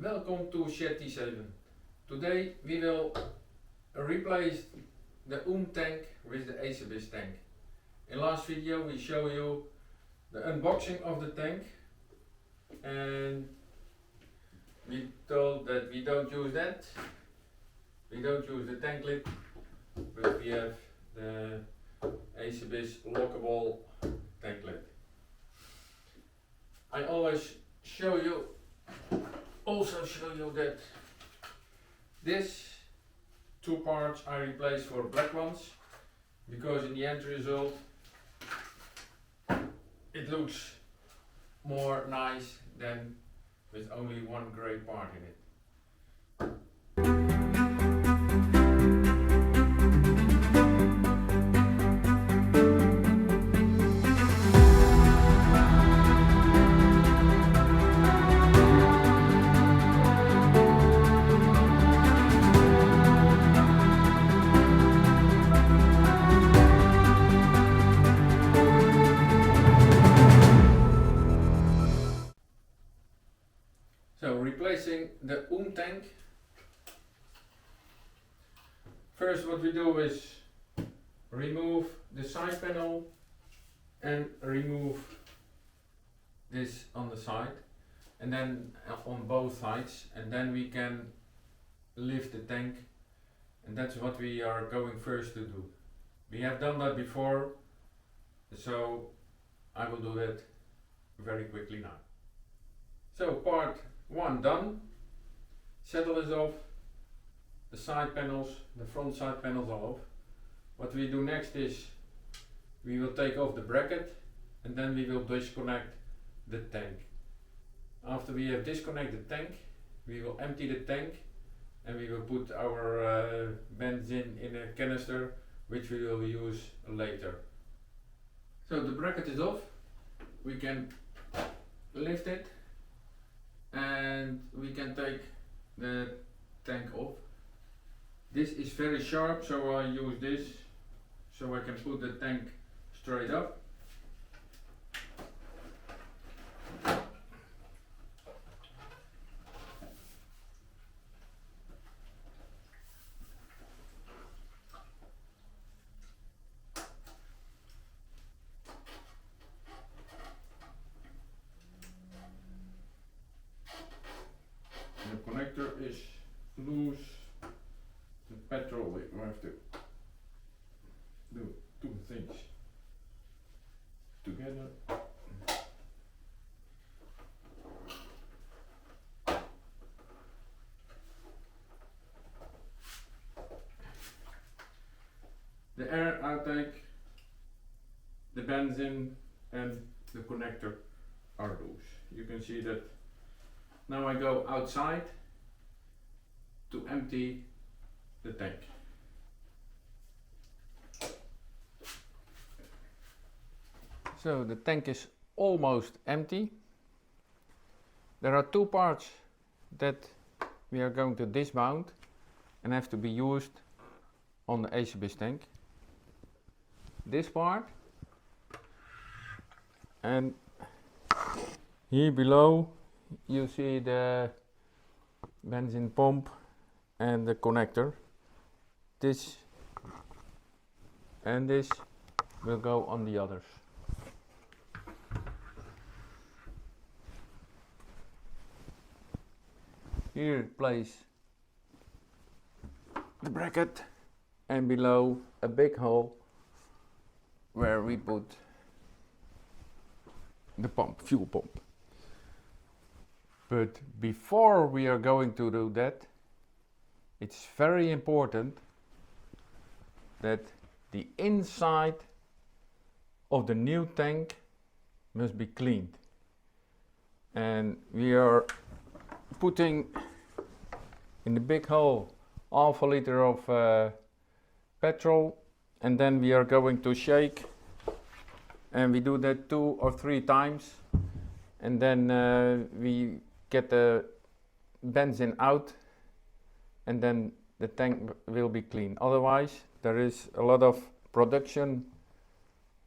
Welcome to Shed T7. Today we will replace the tank with the Acerbis tank. In last video we show you the unboxing of the tank and we told that we don't use that. We don't use the tank lid, but we have the Acerbis lockable tank lid. I always show you that this two parts I replaced for black ones, because in the end result it looks more nice than with only one grey part in it. So replacing the tank. First what we do is remove the side panel and remove this on the side, and then on both sides, and then we can lift the tank, and that's what we are going first to do. We have done that before, so I will do that very quickly now. So part 1 done. Saddle is off, the side panels, the front side panels are off. What we do next is we will take off the bracket and then we will disconnect the tank. After we have disconnected the tank, we will empty the tank and we will put our benzene in a canister, which we will use later. So the bracket is off, we can lift it and we can take the tank off. This is very sharp, so I use this so I can put the tank straight up. The connector is loose. The petrol, we have to do two things together. The air outtake, the benzene and the connector are loose. You can see that. Now I go outside to empty the tank. So the tank is almost empty. There are two parts that we are going to dismount and have to be used on the Acerbis tank. This part and here below you see the benzene pump and the connector. This and this will go on the others. Here place the bracket and below a big hole where we put the pump, fuel pump. But before we are going to do that, it's very important that the inside of the new tank must be cleaned. And we are putting in the big hole half a liter of petrol, and then we are going to shake, and we do that 2 or 3 times, and then we get the benzene out, and then the tank will be clean. Otherwise there is a lot of production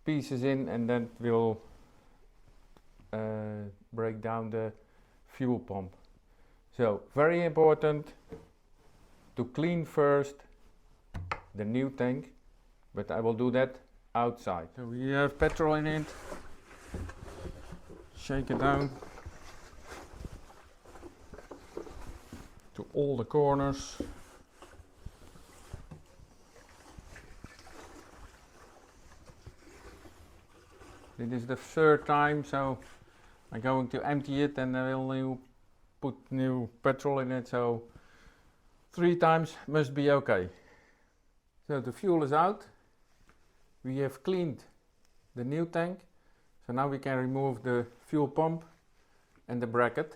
pieces in, and then will break down the fuel pump. So very important to clean first the new tank, but I will do that outside. So we have petrol in it. Shake it down to all the corners. This is the third time, so I'm going to empty it and I will put new petrol in it, so 3 times must be okay. So the fuel is out. We have cleaned the new tank, so now we can remove the fuel pump and the bracket.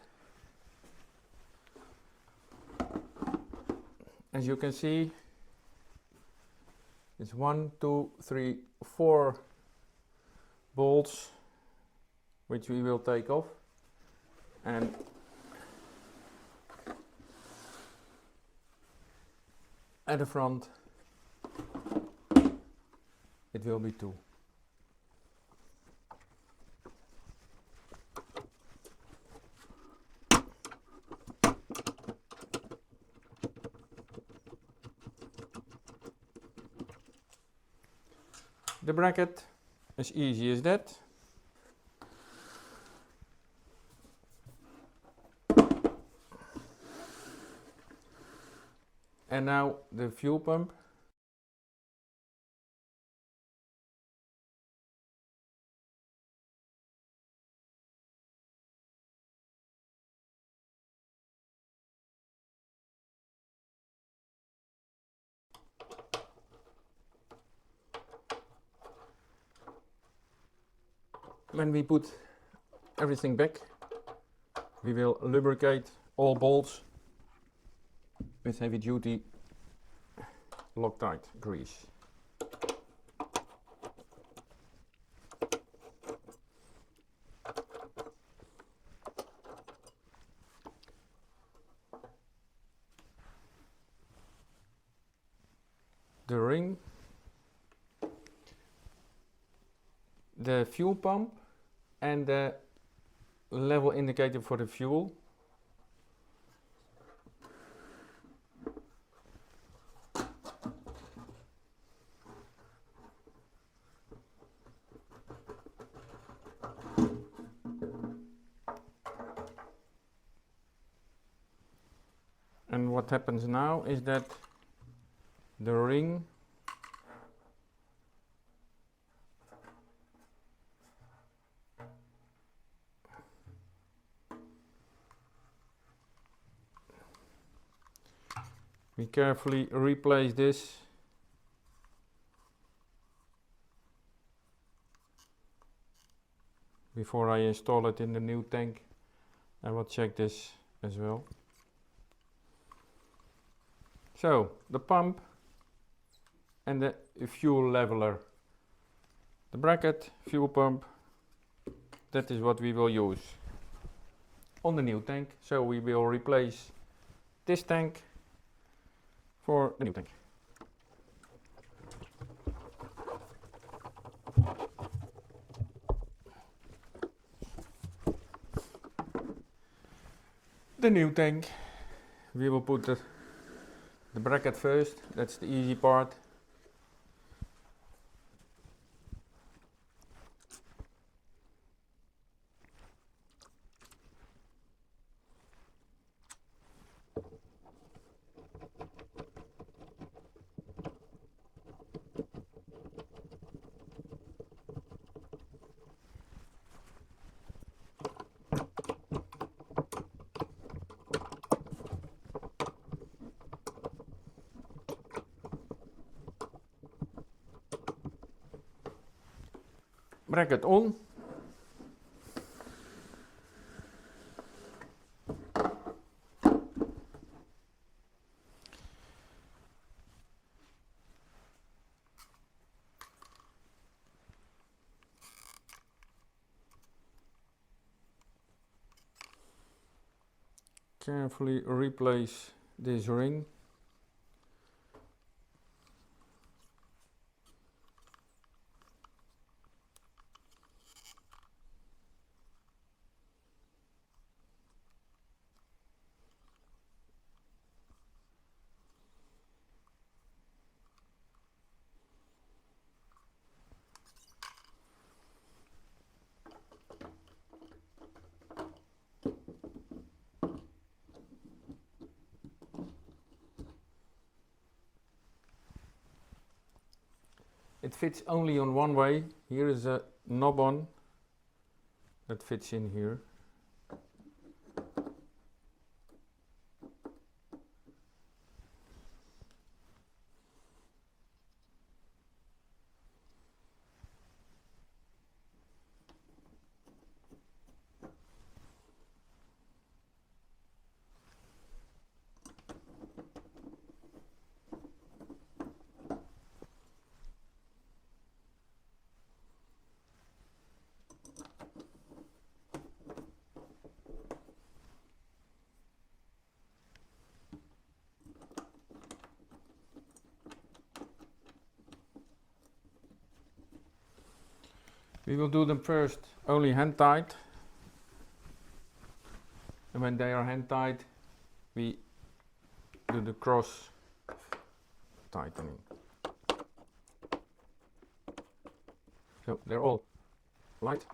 As you can see, it's 1, 2, 3, 4 bolts which we will take off, and at the front it will be 2. The bracket, as easy as that. And now the fuel pump. When we put everything back, we will lubricate all bolts with heavy duty Loctite grease. The ring, the fuel pump and the level indicator for the fuel. And what happens now is that the ring we carefully replace this before I install it in the new tank. I will check this as well. So the pump and the fuel leveler, the bracket, fuel pump, that is what we will use on the new tank. So we will replace this tank for the new tank. The new tank, we will put the bracket first, that's the easy part. Bracket on. Carefully replace this ring. it fits only on one way. Here is a knob on that fits in here. We will do them first only hand tight, and when they are hand tight we do the cross tightening. So they're all light.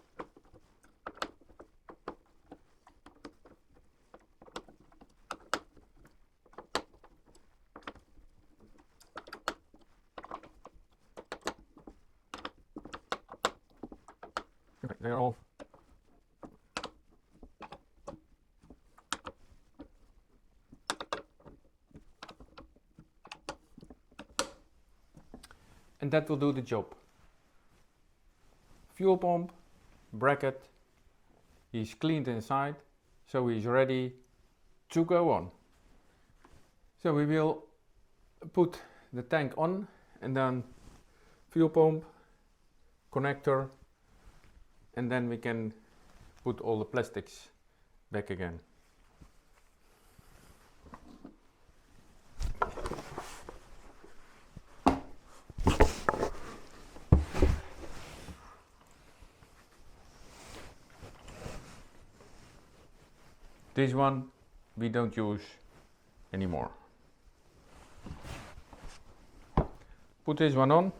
Okay, they're all and that will do the job. Fuel pump, bracket, he's cleaned inside, so he's ready to go on. So we will put the tank on and then fuel pump, connector, and then we can put all the plastics back again. This one we don't use anymore. Put this one on.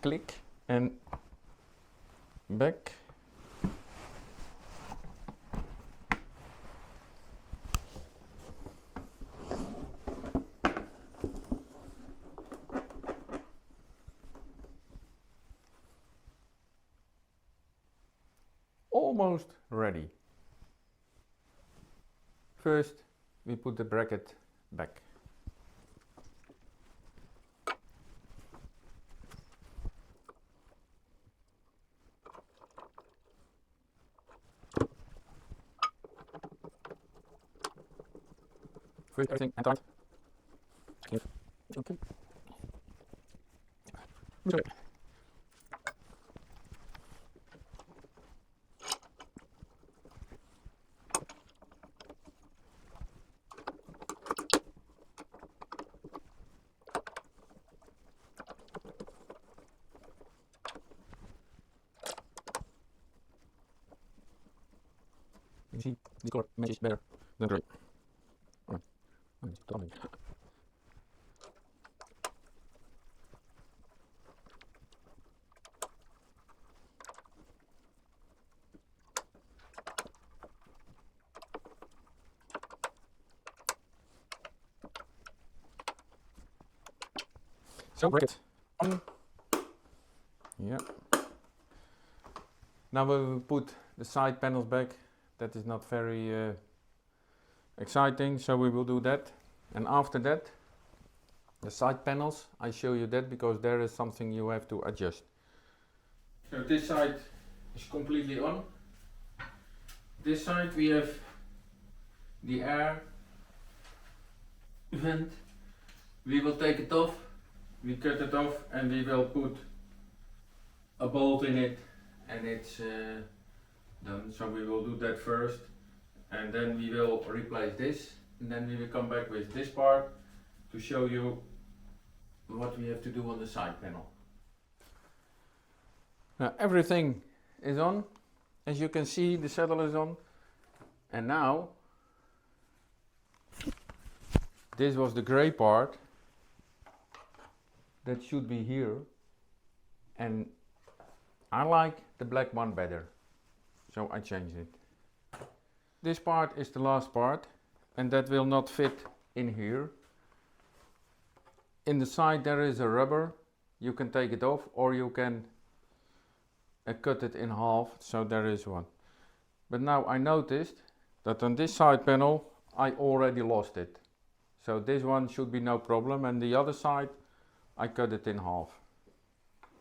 Click and back. Almost ready. First we put the bracket back. First everything hand tight. Okay. Okay. You see, this color matches better than gray. So bracket on. Yeah. Now we will put the side panels back. That is not very exciting, so we will do that. And after that, the side panels, I show you that because there is something you have to adjust. So this side is completely on. This side we have the air vent. We will take it off, we cut it off, and we will put a bolt in it, and it's done. So we will do that first, and then we will replace this, and then we will come back with this part to show you what we have to do on the side panel. Now everything is on. As you can see, the saddle is on, and now this was the gray part that should be here, and I like the black one better, so I changed it. This part is the last part, and that will not fit in here, in the side there is a rubber, you can take it off or you can cut it in half, so there is one. But now I noticed that on this side panel I already lost it. So this one should be no problem, and the other side I cut it in half.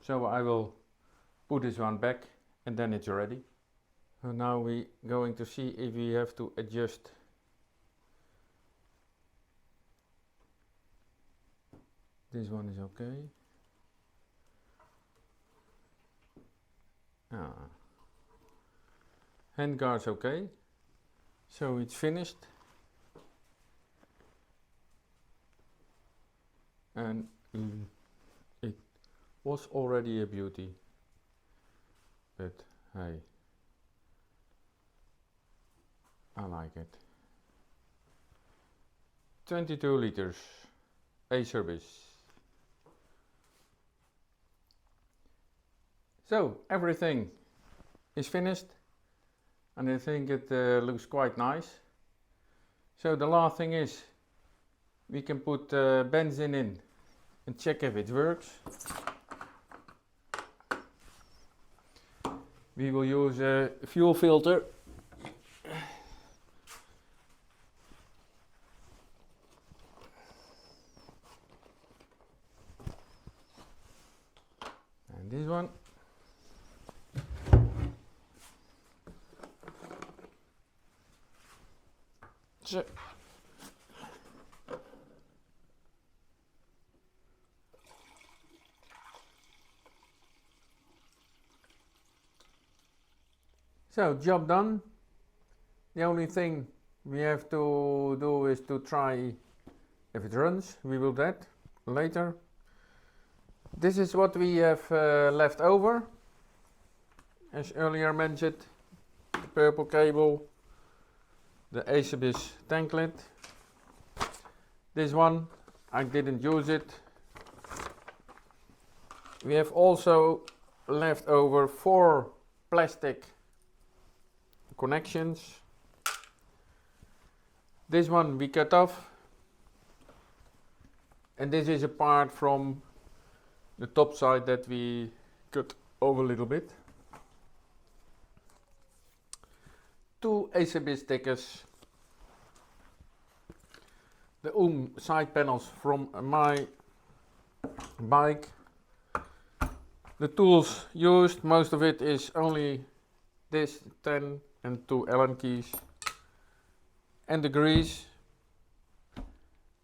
So I will put this one back and then it's ready. So now we're going to see if we have to adjust this one. Is okay. Hand guard's okay. So it's finished. And it was already a beauty. But hey, I like it. 22 liters Acerbis. So everything is finished, and I think it looks quite nice. So the last thing is we can put benzene in and check if it works. We will use a fuel filter. And this one. So job done. The only thing we have to do is to try if it runs. We will do that later. This is what we have left over. As earlier mentioned, the purple cable, the Acerbis tank lid. This one, I didn't use it. We have also left over 4 plastic connections. This one we cut off, and this is a part from the top side that we cut over a little bit. 2 Acerbis stickers, the side panels from my bike. The tools used, most of it is only this 10 and 2 Allen keys, and the grease,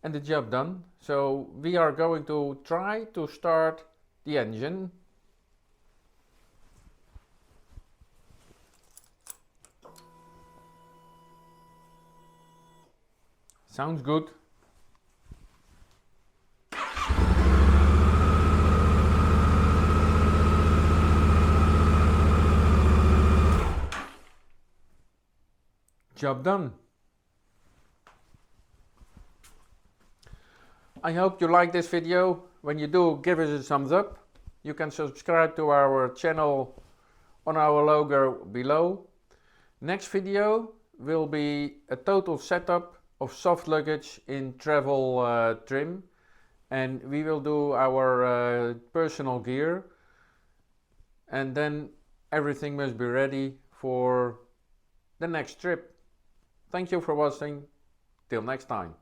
and the job done. So we are going to try to start the engine. Sounds good. Job done. I hope you like this video. When you do, give us a thumbs up. You can subscribe to our channel on our logo below. Next video will be a total setup of soft luggage in travel trim, and we will do our personal gear, and then everything must be ready for the next trip. Thank you for watching. Till next time.